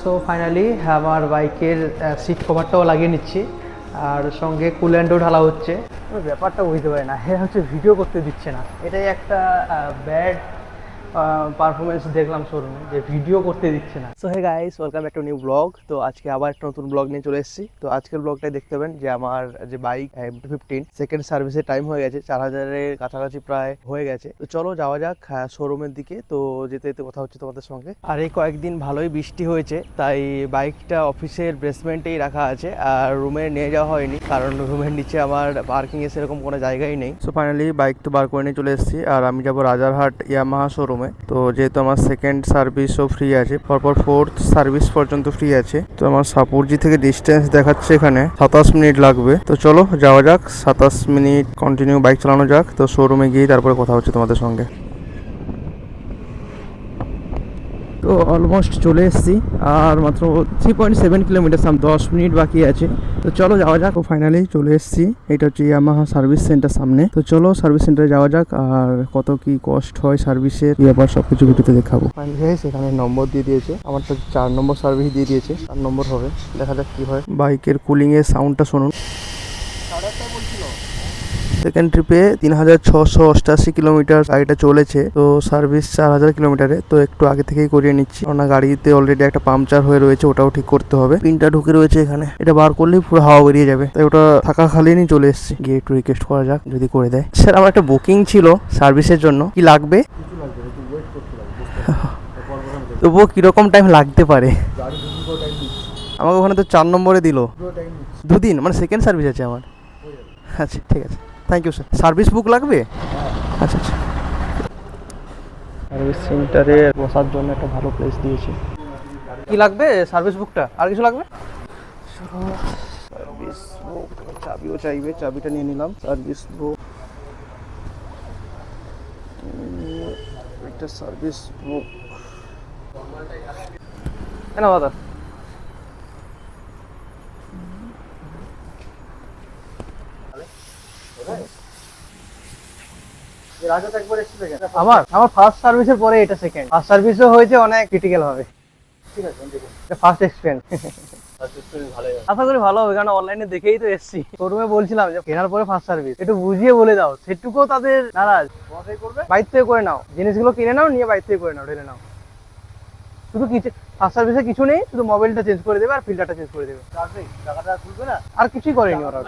So finally আমার বাইকের seat কভারটাও লাগিয়ে নিচ্ছি, আর সঙ্গে কুল্যান্টও ঢালা হচ্ছে। ব্যাপারটা বুঝতে পারি না, হ্যাঁ হচ্ছে ভিডিও করতে দিচ্ছে না, এটাই একটা ব্যাড পারফরমেন্স দেখলাম শোরুমে, যে ভিডিও করতে দিচ্ছে না। So hey guys, welcome back to new blog. তো আজকে আবার একটা নতুন ব্লগ নিয়ে চলে এসেছি। তো আজকের ব্লগটাই দেখতে পাবেন যে আমার যে বাইক M215 সেকেন্ড সার্ভিসের টাইম হয়ে গেছে, 4000-এর কাছাকাছি প্রায় হয়ে গেছে। তো চলো যাওয়া যাক শোরুমের দিকে। তো যেতে যেতে কথা হচ্ছে তোমাদের সঙ্গে। আর এই কয়েকদিন ভালোই বৃষ্টি হয়েছে, তাই বাইকটা অফিসের বেসমেন্টেই রাখা আছে, আর রুমে নিয়ে যাওয়া হয়নি, কারণ রুমের নিচে আমার পার্কিং এ সেরকম কোনো জায়গাই নেই। সো ফাইনালি বাইক তো বার করে নিয়ে চলে এসেছি, আর আমি যাবো রাজারহাট ইয়ামাহা শোরুমে। তো যেহেতু আমার সেকেন্ড সার্ভিসও ফ্রি আছে, পরপর ফোর্থ সার্ভিস পর্যন্ত ফ্রি আছে। তো আমার সাপুরজি থেকে ডিস্টেন্স দেখাচ্ছে এখানে 27 মিনিট লাগবে। তো চলো যাওয়া যাক, 27 মিনিট কন্টিনিউ বাইক চালানো যাক। তো শোরুমে গিয়ে তারপরে কথা হচ্ছে তোমাদের সঙ্গে। তো অলমোস্ট চলে এসেছি, আর মাত্র 3.7 কিলোমিটার, 10 মিনিট বাকি আছে। তো চলো যাওয়া যাক। ও ফাইনালি চলে এসেছি, এটা হচ্ছে ইয়ামাহা সার্ভিস সেন্টার সামনে। তো চলো সার্ভিস সেন্টারে যাওয়া যাক, আর কত কি কস্ট হয় সার্ভিসের কি ব্যাপার সবকিছু ভিডিওতে দেখাবো। সেখানে নম্বর দিয়ে দিয়েছে, আমার তো 4 নম্বর সার্ভিস দিয়ে দিয়েছে, 4 নম্বর হবে, দেখা যাক কি হয়। বাইকের কুলিং এর সাউন্ডটা শুনুন। সেকেন্ড ট্রিপে 3688 কিলোমিটার গাড়িটা চলেছে। তো সার্ভিস 4000 কিলোমিটারে। তো একটু আগে থেকেই করিয়ে নিচ্ছি, কারণ গাড়িতে অলরেডি একটা পাংচার হয়ে রয়েছে, ওটাও ঠিক করতে হবে। পিনটা ঢুকে রয়েছে এখানে, এটা বার করলেই পুরো হাওয়া বেরিয়ে যাবে, তাই ওটা থাকা খালিনি চলে এসেছি। গিয়ে একটু রিকোয়েস্ট করা যাক যদি করে দেয়। স্যার আমার একটা বুকিং ছিল সার্ভিসের জন্য, কি লাগবে? তবুও কিরকম টাইম লাগতে পারে? আমাকে ওখানে তো 4 নম্বরে দিল, 2 দিন, মানে সেকেন্ড সার্ভিস আছে আমার। আচ্ছা ঠিক আছে, thank you sir. Service book লাগবে? আচ্ছা আচ্ছা। সার্ভিস সেন্টারে বসার জন্য একটা ভালো প্লেস দিয়েছে। কি লাগবে? সার্ভিস বুকটা, আর কিছু লাগবে? সার্ভিস বুক, চাবিও চাইবে, চাবিটা নিয়ে নিলাম। সার্ভিস বুক, একটা সার্ভিস বুক। কেন দাদা? আমার ফার্স্ট সার্ভিসের পরে এটা সেকেন্ড। ফার্স্ট সার্ভিসও হয়েছে অনেক ক্রিটিক্যাল ভাবে। ঠিক আছে, এটা ফার্স্ট এক্সপেরিয়েন্স। আশা করি ভালো হবে, কারণ অনলাইনে দেখেই তো এসছি। শোরুমে বলছিলাম যে কেনার পরে ফার্স্ট সার্ভিস, একটু বুঝিয়ে বলে দাও, সেটুকুও তাদের নারাজ। বাইর থেকে করে নাও, জিনিসগুলো কিনে নাও, নিয়ে বাইর থেকে করে নাও, ঢেলে নাও। শুধু কিছু ফার্স্ট সার্ভিসে কিছু নেই, শুধু মোবাইলটা চেঞ্জ করে দেবে আর ফিল্টারটা চেঞ্জ করে দেবে, আর কিছুই করেনি ওরা।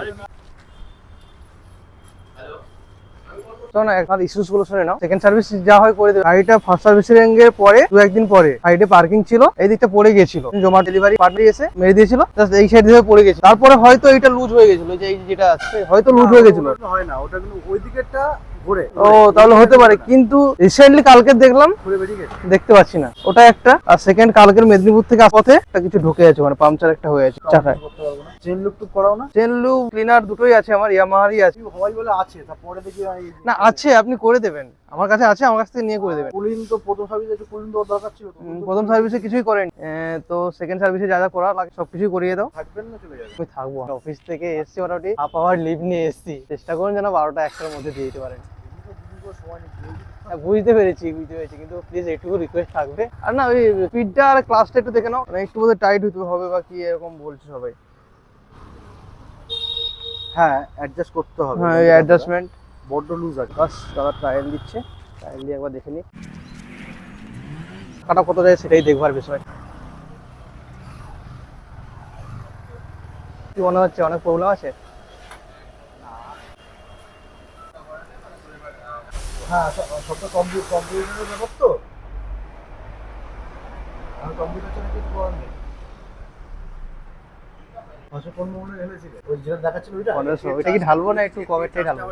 ইস্যুস গুলো শুনে নাও। সেকেন্ড সার্ভিস যা হয় করে দেবে। গাড়িটা ফার্স্ট সার্ভিসিং এর পরে 2-1 দিন পরে সাইডে পার্কিং ছিল, এই দিকটা পড়ে গেছিল, জমা ডেলিভারি পাঠিয়ে এসে মেরে দিয়েছিল, এই সাইড দিয়ে পড়ে গেছিল। তারপরে হয়তো এটা লুজ হয়ে গেছিল, যে এই যেটা আছে হয়তো লুজ হয়ে গেছিল। হয় না ওটা, কিন্তু ওই দিকেরটা ঘুরে। ও তাহলে হতে পারে, কিন্তু রিসেন্টলি কালকে দেখলাম দেখতে পাচ্ছি না। ওটা একটা, আর সেকেন্ড কালকের মেদিনীপুর থেকে পথে একটা কিছু ঢুকে আছে, মানে পাংচার একটা হয়ে আছে চাকায়। চেন লুক টুক করাও না? চেন লুক ক্লিনার দুটোই আছে আমার, ইয়ামাহারই আছে। হয় বলে আছে, তারপরে দেখি না আছে, আপনি করে দেবেন, আমার কাছে আছে, আমার কাছ থেকে নিয়ে করে দেবেন। কুলিং তো প্রথম সার্ভিসে একটু কুলিং তো দরকার ছিল। প্রথম সার্ভিসে কিছুই করেন, তো সেকেন্ড সার্ভিসে যা যা করা লাগে সবকিছু করিয়ে দাও। থাকবেন না চলে যাবেন? আমি থাকবো, অফিস থেকে এসছি মোটামুটি হাফ আওয়ার লিভ নিয়ে এসছি, চেষ্টা করুন যেন 12টা-1টার মধ্যে দিয়ে দিতে পারেন। বুঝতে পেরেছি, কিন্তু প্লিজ একটু রিকোয়েস্ট থাকবে। আর না ওই স্পিডটা আর ক্লাসটা একটু দেখে নাও, মানে একটু বোধহয় টাইট হতে হবে বা কি এরকম বলছে সবাই। হ্যাঁ অ্যাডজাস্ট করতে হবে। হ্যাঁ এই অ্যাডজাস্টমেন্ট বড্ড লুজ আছে। বাস দাদা ট্রায়াল দিচ্ছে, ট্রায়াল দিয়ে একবার দেখে নি কাটা কত যায়, সেটাই দেখবার বিষয়। কি মনে হচ্ছে অনেক প্রবলেম আছে? হ্যাঁ সবটা কম্পিউটারের ব্যাপার তো, আমি কম্পিউটার ছাড়া কিছু করার নেই। 515 ঢেলেছিলে ওই যেটা দেখাচ্ছিল ওইটা? 1500। ওইটা কি ঢালবো না একটু কমেরটাই ঢালবো?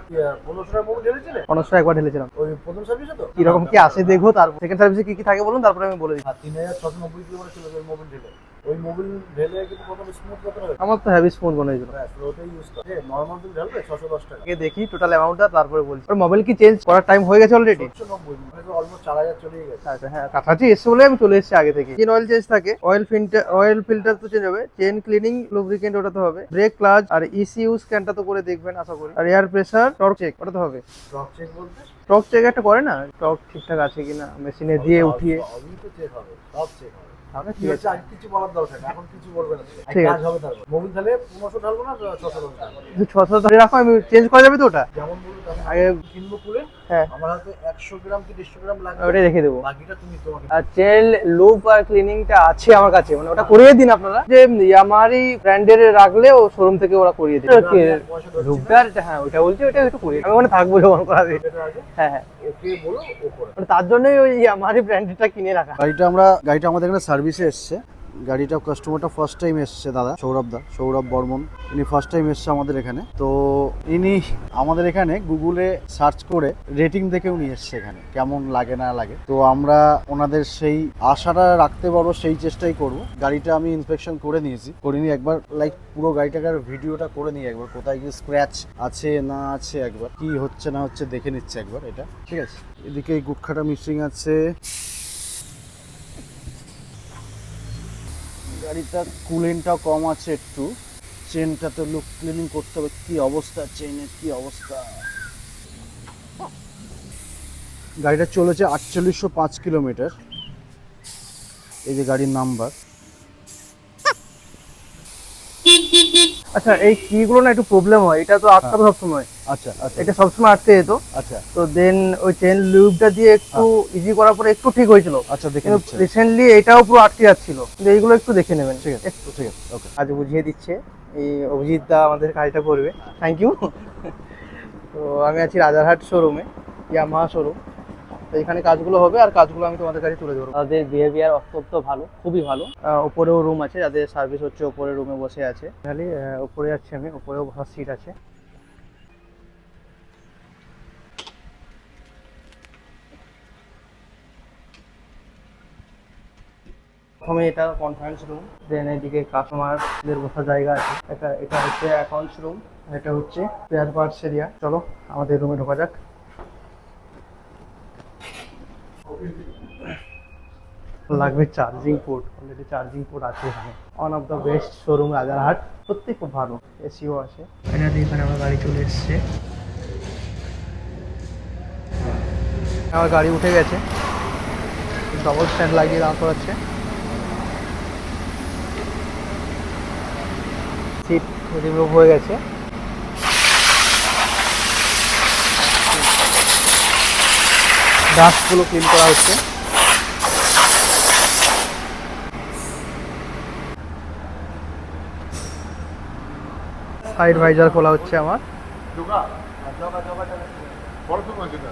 1500 মোবাইল ঢেলেছিলে? 1500 একবার ঢেলেছিলাম। ওই প্রথম সার্ভিসে তো কিরকম কি আসে দেখবো, তারপর সেকেন্ড সার্ভিসে কি কি থাকে বলুন, তারপরে আমি বলে দিচ্ছি। 3690 কিলোমিটার ছিল ওই মোবাইল ঢেলে। ওই মোবাইল ঢেলে কিন্তু প্রথমে স্মুথ করতে হবে। আমার তো হেভি স্মুথ মনে হয়েছিল। ওটাই ইউজ করে। নরমাল বিল ঢালবে 610 টাকা। আগে দেখি টোটাল অ্যামাউন্টটা, তারপরে বলছি। আর মোবাইল কি চেঞ্জ করার টাইম হয়ে গেছে অলরেডি? 190 মানে তো অলমোস্ট 4000 চলে গেছে। আচ্ছা হ্যাঁ, কাছাকাছি এসে বলে আমি চলে এসেছি আগে থেকে। চেন অয়েল চেঞ্জ থাকে, অয়েল ফিল্টার তো চেঞ্জ হবে, চেন ক্লিনিং, লুব্রিকেন্ট ওটা তো হবে, ব্রেক ক্লাচ আর ইসিইউ স্ক্যানটা তো করে দেখবেন আশা করি, আর এয়ার প্রেসার, টর্ক চেক ওটা তো হবে। টর্ক চেক বলতে? টর্ক চেক একটা করে না, টর্ক ঠিকঠাক আছে কিনা মেশিনে দিয়ে উঠিয়ে। সবই তো চেক হবে, সব চেক হবে। তাহলে কি ঠিক হচ্ছে আছে। আগে কিছু বলার দরকার নেই, এখন কিছু বলবে না, ঠিক কাজ আছে। হবে তারপর। মোবিল তাহলে 1500 ঢালবো না 600 ঢালবো? 600 ধরে রাখো, আমি চেঞ্জ করা যাবে তো ওটা? যেমন বলুন আগে কিনবো কুলে, হ্যাঁ আমার হাতে 100 গ্রাম কি 150 গ্রাম লাগবে, ওটাই রেখে দেবো। বাকিটা তুমি তোমাকে। আর চেল লুপ আর ক্লিনিংটা আছে আমার কাছে, মানে ওটা করিয়ে দিন আপনারা, যে ইয়ামাহারি ব্র্যান্ডের রাখলে ও শোরুম থেকে ওরা করিয়ে দিন। লুপটার হ্যাঁ ওটা বলছি, ওটা একটু করিয়ে আমি ওখানে থাকবো যখন করাবে। হ্যাঁ হ্যাঁ, ওকে বলো ও করে। মানে তার জন্যই ওই ইয়ামাহারি ব্র্যান্ডেরটা কিনে রাখা। গাড়িটা আমাদের এখানে সার্ভিসে এসছে। গাড়িটা কাস্টমারটা ফার্স্ট টাইম এসছে, দাদা সৌরভ বর্মন, ইনি ফার্স্ট টাইম এসছে আমাদের এখানে। তো ইনি আমাদের এখানে গুগলে সার্চ করে রেটিং দেখে উনি এসছে এখানে, কেমন লাগে না লাগে। তো আমরা ওনাদের সেই আশাটা রাখতে পারবো, সেই চেষ্টাই করব। গাড়িটা আমি ইন্সপেকশন করে নিয়েছি, একবার পুরো গাড়িটাকে ভিডিওটা করে নিই, একবার কোথায় কি স্ক্র্যাচ আছে না আছে, একবার কি হচ্ছে না হচ্ছে দেখে নিচ্ছে একবার এটা, ঠিক আছে। এদিকে এই গুটখাটা মিসিং আছে, গাড়িটা কুলেনটাও কম আছে একটু, চেনটা তো লুক ক্লিনিং করতে হবে। কি অবস্থা চেনের, কি অবস্থা। গাড়িটা চলেছে 4805 কিলোমিটার। এই যে গাড়ির নাম্বার। আচ্ছা, এই কিগুলো না একটু প্রবলেম হয়, এটা তো আটকাবে সবসময়। আচ্ছা আচ্ছা এটা সবসময় আটকে যেত। আচ্ছা তো দেন ওই চেন লুপটা দিয়ে একটু ইজি করার পরে একটু ঠিক হয়েছিল। আচ্ছা, দেখে কিন্তু নিচ্ছে। রিসেন্টলি এটাও পুরো আটকে যাচ্ছিল, কিন্তু এইগুলো একটু দেখে নেবেন। ঠিক আছে, ঠিক আছে, ওকে। আজ বুঝিয়ে দিচ্ছে এই অভিজিৎ দা, আমাদের কাজটা করবে, থ্যাংক ইউ। তো আমি আছি রাজারহাট শোরুমে, ইয়ামাহা শোরুম। তো এখানে কাজগুলো হবে, আর কাজগুলো আমি তোমাদের কাছে তুলে ধরবো। তাদের বিহেভিয়ার অত্যন্ত ভালো, খুবই ভালো। ওপরেও রুম আছে, যাদের সার্ভিস হচ্ছে ওপরে রুমে বসে আছে। খালি ওপরে যাচ্ছি আমি, ওপরেও বসার সিট আছে। প্রথমে এটা কনফারেন্স রুম, দেন এদিকে কাস্টমারদের বসার জায়গা আছে। এটা হচ্ছে অ্যাকাউন্টস রুম, এটা হচ্ছে স্পেয়ার পার্টস এরিয়া। চলো আমাদের রুমে ঢোকা যাক। লাগবে charging port, already charging port আছে এখানে। One of the best showroom Rajarhat, সত্যি খুব ভালো। এসিও আছে। ফাইনালি এখানে আমার গাড়ি চলে এসছে, আমার গাড়ি উঠে গেছে, ডবল স্ট্যান্ড লাগিয়ে দাঁড় করাচ্ছে। সিট রিমুভ হয়ে গেছে। ডাস্টগুলো ক্লিন করা হচ্ছে। সাইড ভাইজার খোলা হচ্ছে আমার।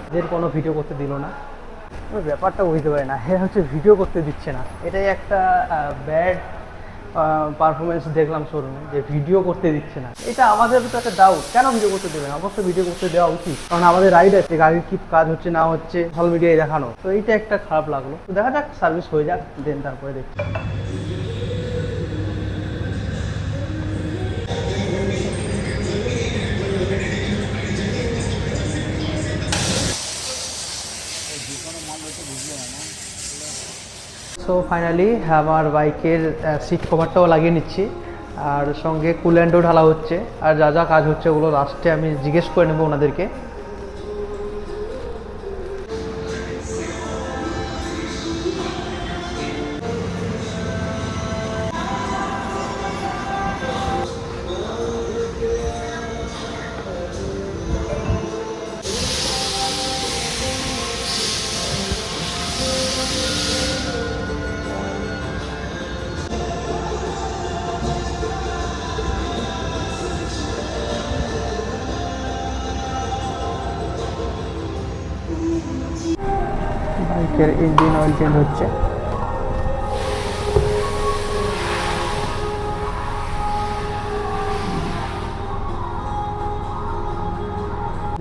এদের কোনো ভিডিও করতে দিল না, ওই ব্যাপারটা বুঝতে পারি না, এরা হচ্ছে ভিডিও করতে দিচ্ছে না। এটাই একটা ব্যাড পারফরমেন্স দেখলাম শোরুমে, যে ভিডিও করতে দিচ্ছে না। এটা আমাদের তো একটা ডাউট, কেন ভিডিও করতে দেবে না? অবশ্যই ভিডিও করতে দেওয়া উচিত, কারণ আমাদের রাইড আছে, গাড়ির কি কাজ হচ্ছে না হচ্ছে সোশ্যাল মিডিয়ায় দেখানো। তো এইটা একটা খারাপ লাগলো। তো দেখা যাক, সার্ভিস হয়ে যাক, দেন তারপরে দেখি। সো ফাইনালি আমার বাইকের সিট কভারটাও লাগিয়ে নিচ্ছি, আর সঙ্গে কুল্যান্টও ঢালা হচ্ছে, আর যা যা কাজ হচ্ছে ওগুলো লাস্টে আমি জিজ্ঞেস করে নেবো ওনাদেরকে। বাইকের ইঞ্জিন অয়েল চেঞ্জ হচ্ছে।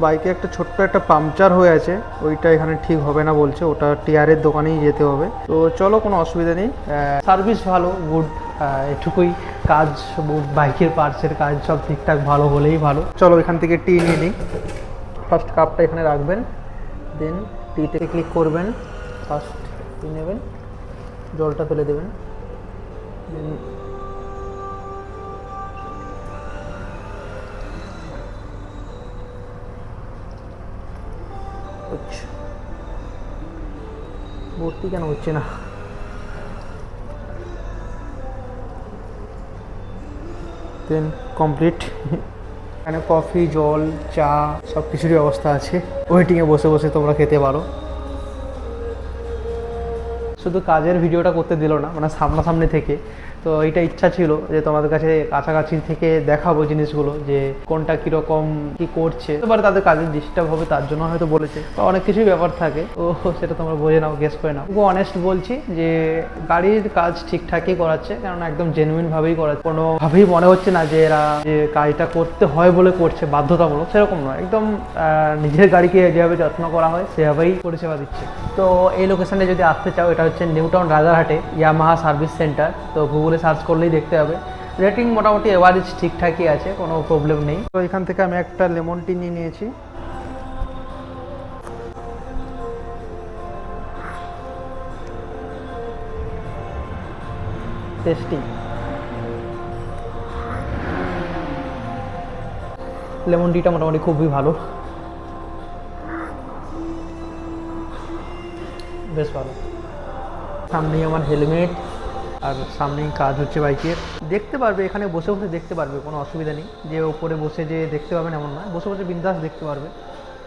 বাইকে একটা ছোট্ট একটা পাংচার হয়ে আছে, ওইটা এখানে ঠিক হবে না বলছে, ওটা টিয়ারের দোকানেই যেতে হবে। তো চলো, কোনো অসুবিধা নেই, সার্ভিস ভালো, গুড, এটুকুই কাজ। বাইকের পার্টসের কাজ সব ঠিকঠাক ভালো হলেই ভালো। চলো এখান থেকে টি নিয়ে নিই। ফার্স্ট কাপটা এখানে রাখবেন, দেন টিতে ক্লিক করবেন, ফার্স্ট টি নেবেন, জলটা ফেলে দেবেন, দেন ভর্তি কেন হচ্ছে না? Then complete. এখানে কফি, জল, চা সব কিছুরই ব্যবস্থা আছে। ওয়েটিংয়ে বসে বসে তোমরা খেতে পারো। শুধু কাজের ভিডিওটা করতে দিল না, মানে সামনাসামনি থেকে। তো এইটা ইচ্ছা ছিল যে তোমাদের কাছে কাছাকাছি থেকে দেখাবো জিনিসগুলো, যে কোনটা কীরকম কী করছে। এবার তাদের কাজের ডিস্টার্ব হবে তার জন্য হয়তো বলেছে, তো অনেক কিছুই ব্যাপার থাকে, তো সেটা তোমরা বোঝে নাও, গেস করে নাও। অনেস্ট বলছি যে গাড়ির কাজ ঠিকঠাকই করাচ্ছে, কারণ একদম জেনুইনভাবেই করাচ্ছে। কোনোভাবেই মনে হচ্ছে না যে এরা যে কাজটা করতে হয় বলে করছে, বাধ্যতামূলক, সেরকম নয়। একদম নিজের গাড়িকে যেভাবে যত্ন করা হয় সেভাবেই পরিষেবা দিচ্ছে। তো এই লোকেশনে যদি আসতে চাও, এটা হচ্ছে নিউ টাউন রাজারহাটে ইয়ামাহা সার্ভিস সেন্টার। তো গুগলে সার্চ করলেই দেখতে হবে। রেটিং মোটামুটি এভারেজ ঠিকঠাকই আছে, কোনো প্রবলেম নেই। তো এখান থেকে আমি একটা লেমন টি নিয়ে নিয়েছি। টেস্টি লেমন টিটা মোটামুটি খুবই ভালো, বেশ ভালো। সামনেই আমার হেলমেট, আর সামনেই কাজ হচ্ছে বাইকের। দেখতে পারবে, এখানে বসে বসে দেখতে পারবে, কোনো অসুবিধা নেই। যে ওপরে বসে যে দেখতে পাবেন এমন নয়, বসে বসে বিন্দাস দেখতে পারবে।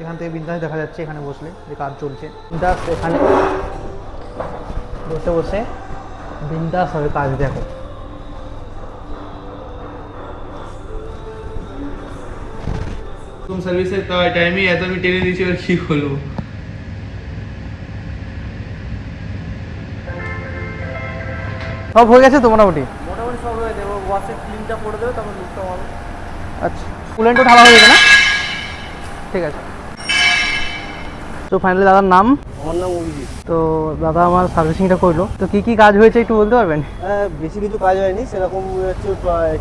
এখান থেকে বিন্দাস দেখা যাচ্ছে এখানে বসলে যে কাজ চলছে। বিন্দাস এখানে বসে বসে বিন্দাস হবে কাজ দেখো। तुम सर्विसेज टाइम ही है तो मैं टेने नीचे और की खोलूं। সব হয়ে গেছে তো মোটামুটি? মোটামুটি সব হয়ে যাবে, ওয়াশের ক্লিনটা করে দেবে, তারপর লুকটা হবে। আচ্ছা, কুলেন্টও ঢালা হয়ে গেছে না? ঠিক আছে। তো ফাইনালি দাদার নাম? আমার নাম অভিজিৎ। তো দাদা আমার সার্ভিসিংটা করলো। তো কী কী কাজ হয়েছে একটু বলতে পারবেন? বেশি কিছু কাজ হয়নি সেরকম। হচ্ছে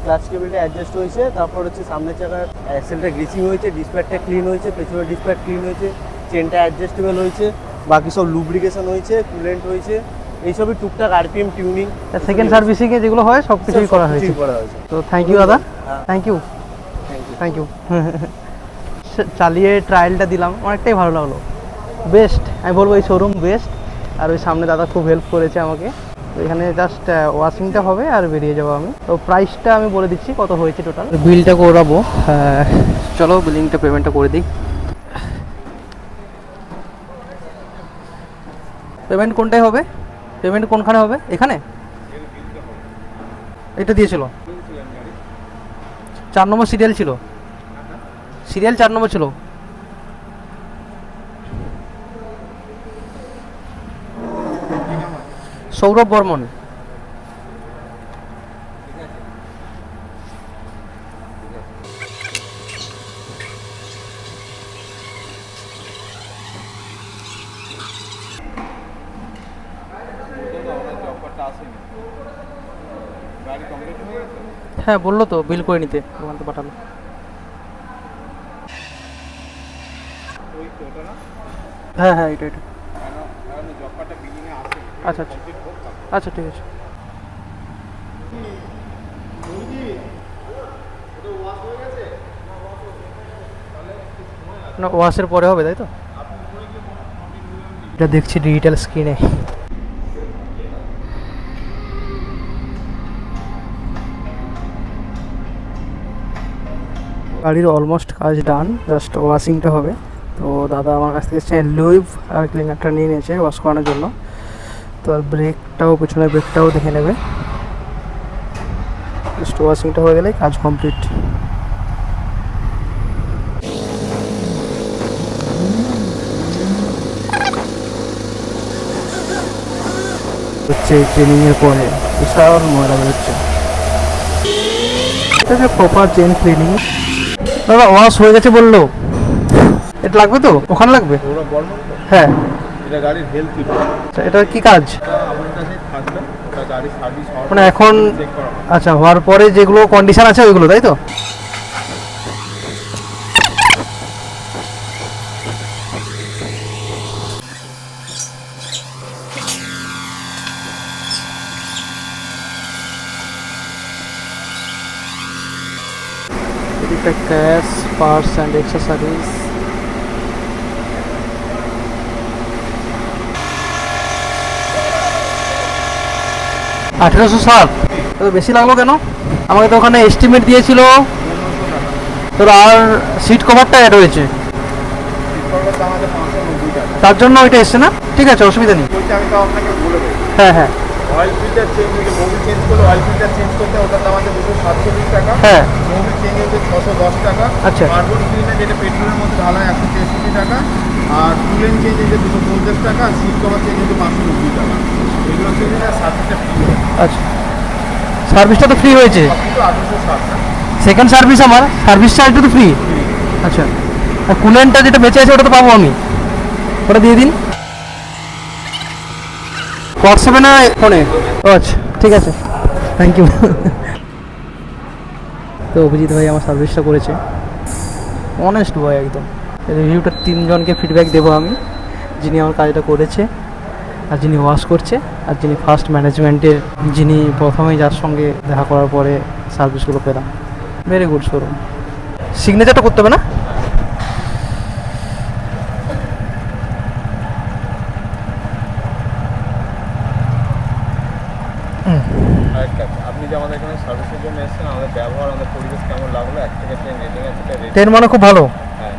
ক্লাচ কেবিলটা অ্যাডজাস্ট হয়েছে, তারপর হচ্ছে সামনের চাকার অ্যাক্সেলটা গ্রিসিং হয়েছে, ডিসপ্যাডটা ক্লিন হয়েছে, পেছনের ডিসপ্যাড ক্লিন হয়েছে, চেনটা অ্যাডজাস্টেবল হয়েছে, বাকি সব লুব্রিকেশন হয়েছে, কুলেন্ট হয়েছে, এইসবই টুকটাক আরপিএম টিউনিং। সেকেন্ড সার্ভিসিংয়ে যেগুলো হয় সব কিছুই করা হয়েছে। তো থ্যাংক ইউ দাদা, থ্যাংক ইউ থ্যাংক ইউ। চালিয়ে ট্রায়ালটা দিলাম, অনেকটাই ভালো লাগলো, বেস্ট আমি বলবো। এই শোরুম বেস্ট। আর ওই সামনে দাদা খুব হেল্প করেছে আমাকে। তো এখানে জাস্ট ওয়াশিংটা হবে আর বেরিয়ে যাবো আমি। তো প্রাইসটা আমি বলে দিচ্ছি কত হয়েছে টোটাল। বিলটা করাবো, চলো বিলিংটা পেমেন্টটা করে দিই। পেমেন্ট কোনটায় হবে? পেমেন্ট কোনখানে হবে? এখানে এটা দিয়েছিল 4 নম্বর সিরিয়াল ছিল, সিরিয়াল 4 নম্বর ছিল। সৌরভ বর্মন। হ্যাঁ বললো তো বিল করে নিতে, ওখান থেকে পাঠালো। হ্যাঁ হ্যাঁ এটা আচ্ছা আচ্ছা আচ্ছা ঠিক আছে। না ওয়াশের পরে হবে তাই তো? এটা দেখছি ডিজিটাল স্ক্রিনে। গাড়ির অলমোস্ট কাজ ডান, জাস্ট ওয়াশিংটা হবে। তো দাদা আমার কাছ থেকে লুইভ আর ক্লিনারটা নিয়ে নিয়েছে ওয়াশ করানোর জন্য। তো আর ব্রেকটাও, পিছনের ব্রেকটাও দেখে নেবে। জাস্ট ওয়াশিংটা হয়ে গেলেই কাজ কমপ্লিট। হচ্ছে ট্রেনিংয়ের পরে বিশাল ময়লা বেরোচ্ছে। এটা হচ্ছে প্রপার চেন ক্লিনিং। দাদা ওয়াশ হয়ে গেছে বললো, এটা লাগবে তো? ওখানে লাগবে? হ্যাঁ এটা গাড়ির হেলথ কিট। আচ্ছা এটা কি কাজ? আমার কাছে থাকবে, এটা গাড়ির সার্ভিস মানে এখন চেক করা। আচ্ছা হওয়ার পরে যেগুলো কন্ডিশন আছে ওইগুলো তাই তো? Cash, parts and accessories. $1860 তো বেশি লাগলো কেন? আমাকে তো ওখানে এস্টিমেট দিয়েছিল তোর, আর সিট কভারটা অ্যাড হয়েছে, সিট দাম আছে 590 টাকা। তার জন্য ওইটা এসছে না? ঠিক আছে, অসুবিধা নেই। বলছি আমি তো আপনাকে বলে দেবো, হ্যাঁ হ্যাঁ অয়েল ফিল্টার চেঞ্জ হয়েছে, মোবিল চেঞ্জ করলে অয়েল ফিল্টার চেঞ্জ করতে ওটার দাম আছে 247 টাকা। হ্যাঁ মোবিল চেঞ্জ হচ্ছে 610 টাকা। আচ্ছা। কার্বন ক্লিনার যেটা পেট্রোলের মধ্যে ঢালা হয় 163 টাকা। আর কুলেন্ট চেঞ্জ হচ্ছে 250 টাকা। আর সিট কভার চেঞ্জ হচ্ছে 590 টাকা। এগুলো হচ্ছে যে সার্ভিসটা ফ্রি হয়, আচ্ছা, সার্ভিসটা তো ফ্রি হয়েছে, সব কিছু 860 টাকা। সেকেন্ড সার্ভিস আমার, সার্ভিস চার্জটা তো ফ্রি। আচ্ছা, আর কুলেন্টটা যেটা বেঁচে আছে ওটা তো পাবো আমি, ওটা দিয়ে দিন হোয়াটসঅ্যাপে না ফোনে? ও আচ্ছা, ঠিক আছে, থ্যাংক ইউ। তো অভিজিৎ ভাই আমার সার্ভিসটা করেছে, অনেস্ট বয় একদম। রিভিউটা 3 জনকে ফিডব্যাক দেবো আমি, যিনি আমার কাজটা করেছে, আর যিনি ওয়াশ করছে, আর যিনি ফার্স্ট ম্যানেজমেন্টের, যিনি প্রথমেই যার সঙ্গে দেখা করার পরে সার্ভিসগুলো পেলাম। Very good showroom. সিগনেচারটা করতে হবে না? আপনি যে আমাদের এখানে সার্ভিসের জন্য এসেছেন, আমাদের ব্যবহার, আমাদের পরিবেশ কেমন লাগলো? 1 থেকে 10 রেটিং আছে, সেটা রেটিং। 10 মানে খুব ভালো। হ্যাঁ,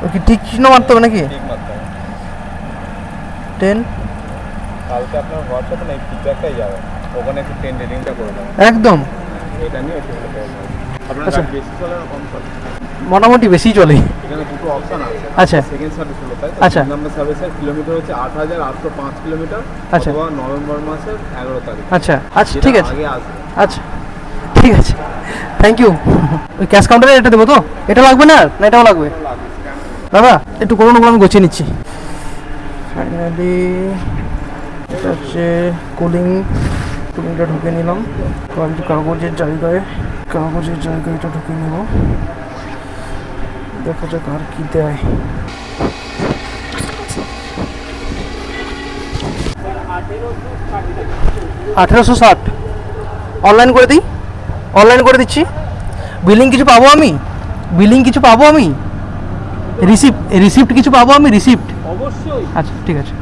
ও কি ঠিক চিহ্ন মারতে হবে নাকি? ঠিক মাত্রা। 10 কালকে আপনার হোয়াটসঅ্যাপে না এই ফিডব্যাকটাই যাবে, ওখানে একটু 10 রেটিংটা করে দেবেন। একদম এটা নিয়ে একটু বলে দেবেন। আপনার আচ্ছা। গাড়ি বেশি চলে না কম চলে? মোটামুটি বেশি চলে। এখানে দুটো অপশন আছে। আচ্ছা সেকেন্ড সার্ভিস হলো, তাই তো? আচ্ছা। নাম্বার সার্ভিসের কিলোমিটার হচ্ছে 8805 কিলোমিটার, আচ্ছা। অথবা নভেম্বর মাসের 11 তারিখ। আচ্ছা আচ্ছা, যেটা ঠিক আছে, আগে আসবে। আচ্ছা ঠিক আছে, থ্যাংক ইউ। ওই ক্যাশ কাউন্টারে এটা দেবো তো? এটা লাগবে না, না এটাও লাগবে? দাদা একটু করুন, আমি গুছিয়ে নিচ্ছি। ফাইনালি এটা হচ্ছে কুলিংটা ঢুকে নিলাম, কাগজের জায়গায় এটা ঢুকে নেব। দেখা যাক আর কি দেয়। 1860 অনলাইন করে দিই, অনলাইন করে দিচ্ছি। বিলিং কিছু পাবো আমি? রিসিপ্ট কিছু পাবো আমি? রিসিপ্ট অবশ্যই। আচ্ছা ঠিক আছে,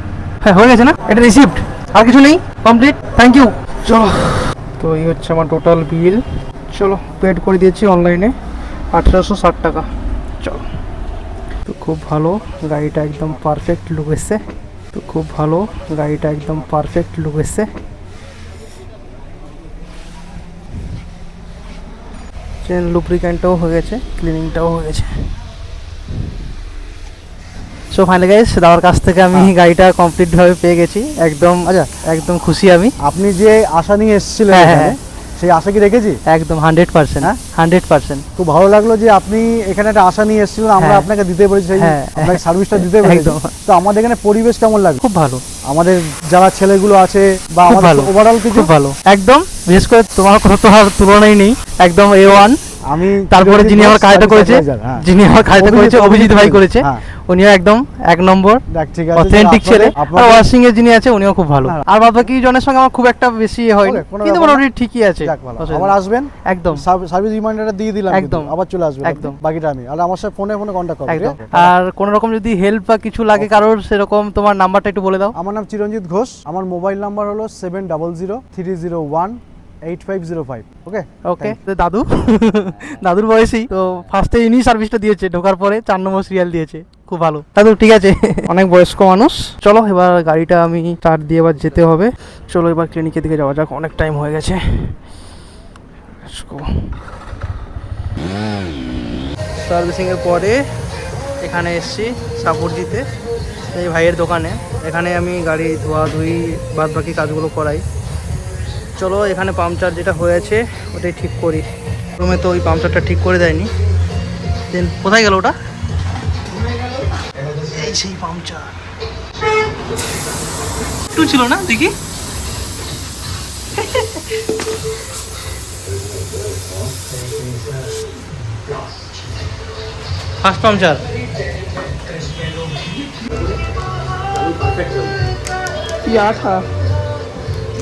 হ্যাঁ হয়ে গেছে না? এটা রিসিপ্ট, আর কিছু নেই, কমপ্লিট, থ্যাংক ইউ। চলো, তো এই হচ্ছে আমার টোটাল বিল। চলো, পেড করে দিয়েছি অনলাইনে 1860 টাকা। চলো, তো খুব ভালো, গাড়িটা একদম পারফেক্ট লুক এসছে। চেন লুব্রিক্যান্টটাও হয়ে গেছে, ক্লিনিংটাও হয়ে গেছে। সো ফাইনালি গাইস, দাদার কাছ থেকে আমি গাড়িটা কমপ্লিটভাবে পেয়ে গেছি, একদম আচ্ছা, একদম খুশি আমি। আপনি যে আশা নিয়ে এসেছিলেন হ্যাঁ, এখানে, হ্যাঁ। সেই আশা কি রেখেছি? একদম 100%, হ্যাঁ? 100%। খুব ভালো লাগলো যে আপনি এখানে একটা আশা নিয়ে এসেছিলেন, আমরা হ্যাঁ। আপনাকে দিতে পেরেছি, সেই হ্যাঁ, আপনাকে সার্ভিসটা দিতে পেরেছি। একদম। তো আমাদের এখানে পরিবেশ কেমন লাগে? খুব ভালো, আমাদের যারা ছেলেগুলো আছে বা খুব আমাদের ভালো, ওভারঅল কিছু খুব ভালো একদম। বিশেষ করে তোমার কথা তো আর তুলনাই নেই, একদম A1। আমি তারপরে যিনি আমার কাজটা করেছে, অভিজিৎ ভাই করেছে, হ্যাঁ। উনিও একদম 1 নম্বর দেখ, ঠিক আছে, অথেন্টিক ছেলে। আর আপনাদের- ওয়াশিং এর যিনি আছে উনিও খুব ভালো। হ্যাঁ। আর বাদ বাকি জনের সঙ্গে আমার খুব একটা বেশি হয়নি, ওকে, কোনো কিন্তু ব্যাপার না। মোটামুটি ঠিকই আছে। যাক, ভালো। অসুবিধা আবার নেই। আসবেন, একদম সার্ভিস রিমাইন্ডারটা দিয়ে দিলাম, একদম। আবার চলে আসবেন একদম। আপনি, বাকিটা আমি, আর আমার সাথে ফোনে কন্ট্যাক্ট করবেন। একদম। ঠিক আছে? আর কোনো রকম যদি হেল্প বা কিছু লাগে কারোর, সেরকম তোমার নাম্বারটা একটু বলে দাও। আমার নাম চিরঞ্জিত ঘোষ, আমার মোবাইল নাম্বার হলো 7003018505। ওকে ওকে, দাদু দাদুর বয়সী তো, ফার্স্টে ইনি সার্ভিসটা দিয়েছে, ঢোকার পরে 4 নম্বর সিরিয়াল দিয়েছে। খুব ভালো দাদু, ঠিক আছে। অনেক বয়স্ক মানুষ। চলো, এবার গাড়িটা আমি স্টার্ট দিয়ে এবার যেতে হবে। চলো এবার ক্লিনিকের দিকে যাওয়া যাক, অনেক টাইম হয়ে গেছে। সার্ভিসিংয়ের পরে এখানে এসছি সাপুরজিতে, এই ভাইয়ের দোকানে। এখানে আমি গাড়ি ধোয়াধুয়ি বাদ বাকি কাজগুলো করাই। চলো, এখানে পাংচার যেটা হয়েছে ওটাই ঠিক করি। প্রথমে তো ওই পাংচারটা ঠিক করে দেয়নি, দেন কোথায় গেল ওটা? এই সেই পাংচার একটু ছিল না, দেখি। First puncture.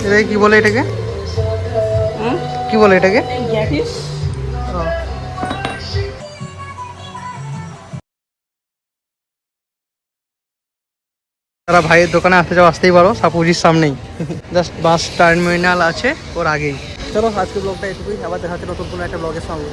এটাকে কি বলে? এটাকে কি বলে? এটাকে তারা ভাইয়ের দোকানে আসতে যাও, আসতেই পারো, সাপুজির সামনেই, জাস্ট বাস টার্মিনাল আছে ওর আগেই। চলো আজকে ব্লগটা এটুকুই, আবার দেখা হচ্ছে নতুন কোনো একটা ব্লগের সঙ্গে।